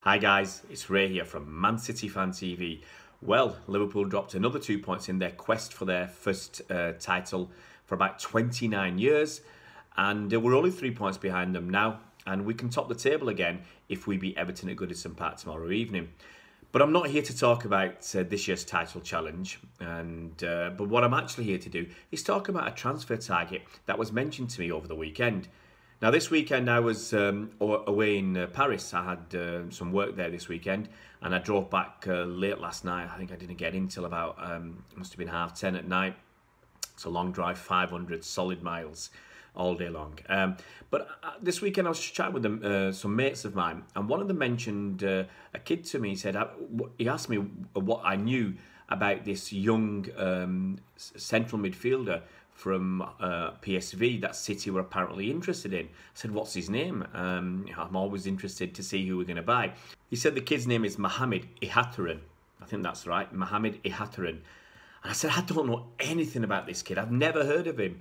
Hi guys, it's Ray here from Man City Fan TV. Well, Liverpool dropped another 2 points in their quest for their first title for about 29 years, and we're only 3 points behind them now, and we can top the table again if we beat Everton at Goodison Park tomorrow evening. But I'm not here to talk about this year's title challenge, but what I'm actually here to do is talk about a transfer target that was mentioned to me over the weekend. Now, this weekend I was away in Paris. I had some work there this weekend, and I drove back late last night. I think I didn't get in till about, must have been 10:30 at night. It's a long drive, 500 solid miles all day long. But this weekend I was chatting with them, some mates of mine, and one of them mentioned a kid to me. He asked me what I knew about this young central midfielder from PSV that City were apparently interested in. I said, what's his name? I'm always interested to see who we're going to buy. He said the kid's name is Mohammed Ihattaren. I think that's right, Mohammed Ihattaren. And I said, I don't know anything about this kid. I've never heard of him,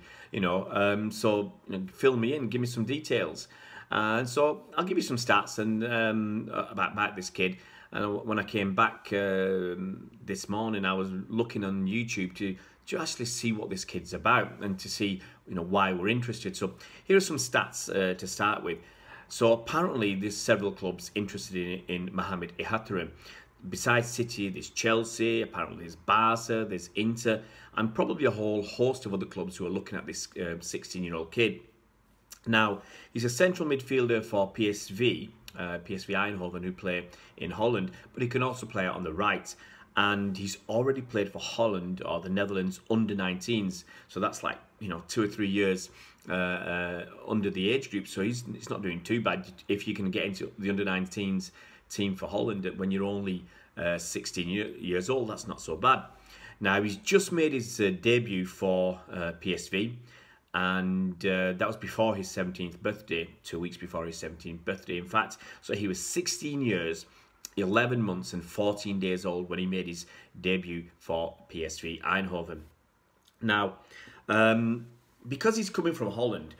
so fill me in, give me some details. And so I'll give you some stats and about this kid. And when I came back this morning, I was looking on YouTube to actually see what this kid's about and to see why we're interested. So here are some stats to start with. So apparently there's several clubs interested in Mohammed Ihattaren. Besides City, there's Chelsea, apparently there's Barca, there's Inter, and probably a whole host of other clubs who are looking at this 16-year-old kid. Now, he's a central midfielder for PSV Eindhoven, who play in Holland, but he can also play out on the right. And he's already played for Holland or the Netherlands under-19s. So that's like, 2 or 3 years under the age group. So he's not doing too bad if you can get into the under-19s team for Holland when you're only 16 years old. That's not so bad. Now, he's just made his debut for PSV. And that was before his 17th birthday, 2 weeks before his 17th birthday, in fact. So he was 16 years, 11 months and 14 days old when he made his debut for PSV Eindhoven. Now, because he's coming from Holland,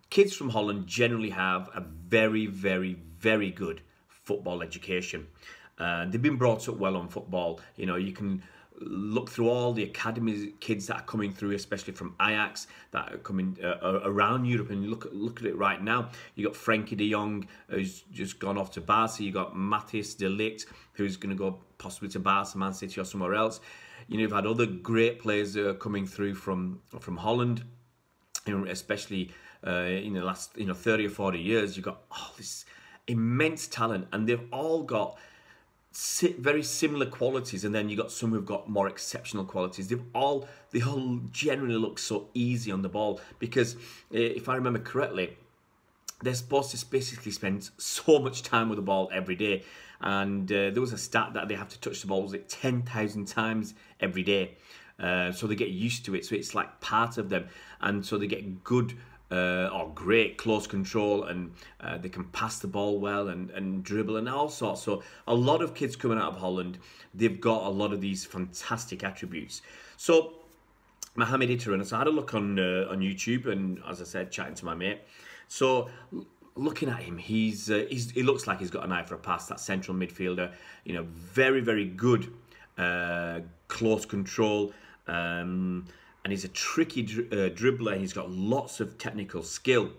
kids from Holland generally have a very, very, very good football education. They've been brought up well on football. You can look through all the academy kids that are coming through, especially from Ajax, that are coming around Europe, and look at it right now. You got Frenkie de Jong, who's just gone off to Barca. You got Matthijs de Ligt, who's going to go possibly to Barca, Man City, or somewhere else. You've had other great players coming through from Holland, especially in the last 30 or 40 years. You've got this immense talent, and they've all got very similar qualities, and then you got some who've got more exceptional qualities. They all generally look so easy on the ball because, if I remember correctly, they're supposed to basically spend so much time with the ball every day, and there was a stat that they have to touch the ball 10,000 times every day, so they get used to it. So it's like part of them, and so they get good or great close control, and they can pass the ball well and dribble and all sorts. So a lot of kids coming out of Holland, they've got a lot of these fantastic attributes. So Mohammed Ihattaren, so I had a look on YouTube, and as I said, chatting to my mate. So looking at him, he looks like he's got an eye for a pass. That central midfielder, very, very good close control. And he's a tricky dribbler. He's got lots of technical skill.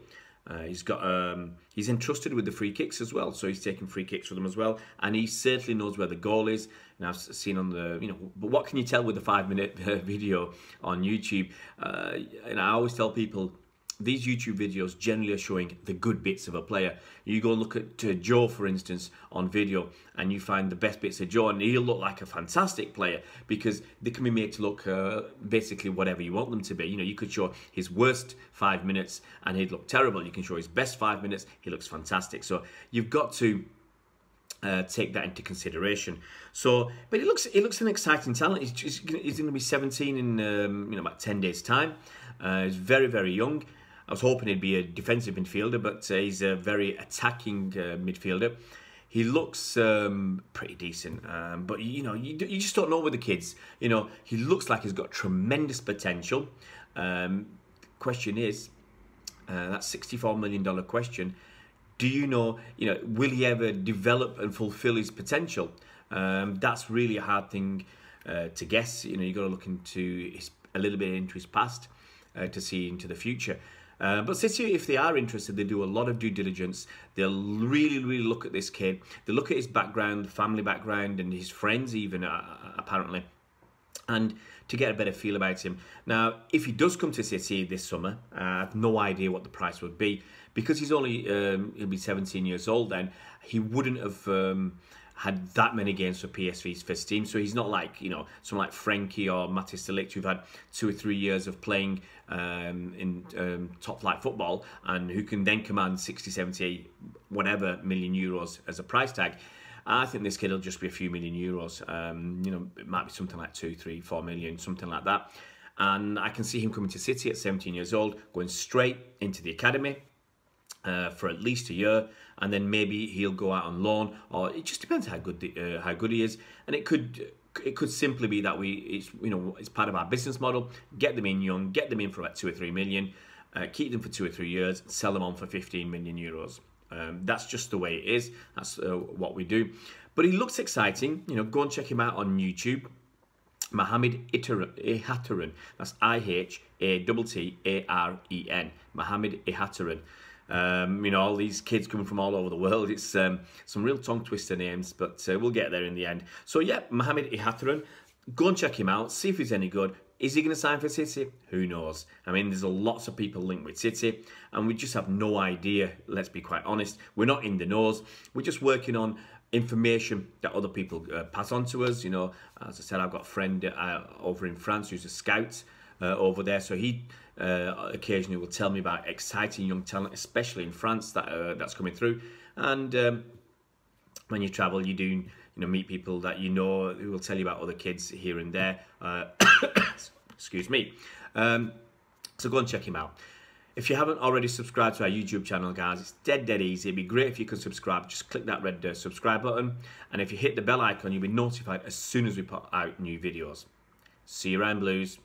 He's entrusted with the free kicks as well, so he's taking free kicks for them as well. And he certainly knows where the goal is. And I've seen on the, but what can you tell with the 5-minute video on YouTube? And I always tell people, these YouTube videos generally are showing the good bits of a player. You go and look at Joe, for instance, on video, and you find the best bits of Joe, and he'll look like a fantastic player because they can be made to look basically whatever you want them to be. You could show his worst 5 minutes and he'd look terrible. You can show his best 5 minutes, he looks fantastic. So you've got to take that into consideration. So, but it looks an exciting talent. He's going to be 17 in about 10 days' time. He's very, very young. I was hoping he'd be a defensive midfielder, but he's a very attacking midfielder. He looks pretty decent, but you just don't know with the kids. He looks like he's got tremendous potential. Question is, that $64 million question, Do you know, will he ever develop and fulfill his potential? That's really a hard thing to guess. You've got to look into a little bit into his past to see into the future. But City, if they are interested, they do a lot of due diligence. They'll really, really look at this kid. They look at his background, family background, and his friends even, apparently, and to get a better feel about him. Now, if he does come to City this summer, I have no idea what the price would be. Because he's only, he'll be 17 years old then, he wouldn't have had that many games for PSV's first team. So he's not like, someone like Frankie or Matis de Ligt, who've had 2 or 3 years of playing in top flight football and who can then command 60, 70, whatever million euros as a price tag. I think this kid will just be a few million euros. It might be something like 2, 3, 4 million, something like that. And I can see him coming to City at 17 years old, going straight into the academy for at least a year, and then maybe he'll go out on loan, or it just depends how good he is. And it could simply be that it's part of our business model. Get them in young, get them in for about 2 or 3 million, keep them for 2 or 3 years, sell them on for 15 million euros. That's just the way it is. That's what we do. But he looks exciting. Go and check him out on YouTube. Mohammed Ihattaren. That's Ihattaren. Mohammed Ihattaren. All these kids coming from all over the world. It's some real tongue twister names, but we'll get there in the end. So yeah, Mohammed Ihattaren. Go and check him out. See if he's any good. Is he going to sign for City? Who knows? I mean, there's lots of people linked with City, and we just have no idea. Let's be quite honest. We're not in the knows. We're just working on information that other people pass on to us. As I said, I've got a friend over in France who's a scout over there, so he occasionally will tell me about exciting young talent, especially in France, that's coming through. And when you travel, you do meet people that who will tell you about other kids here and there. Excuse me. So go and check him out. If you haven't already subscribed to our YouTube channel, guys, it's dead easy. It'd be great if you could subscribe. Just click that red subscribe button, and if you hit the bell icon, you'll be notified as soon as we put out new videos. See you around, Blues.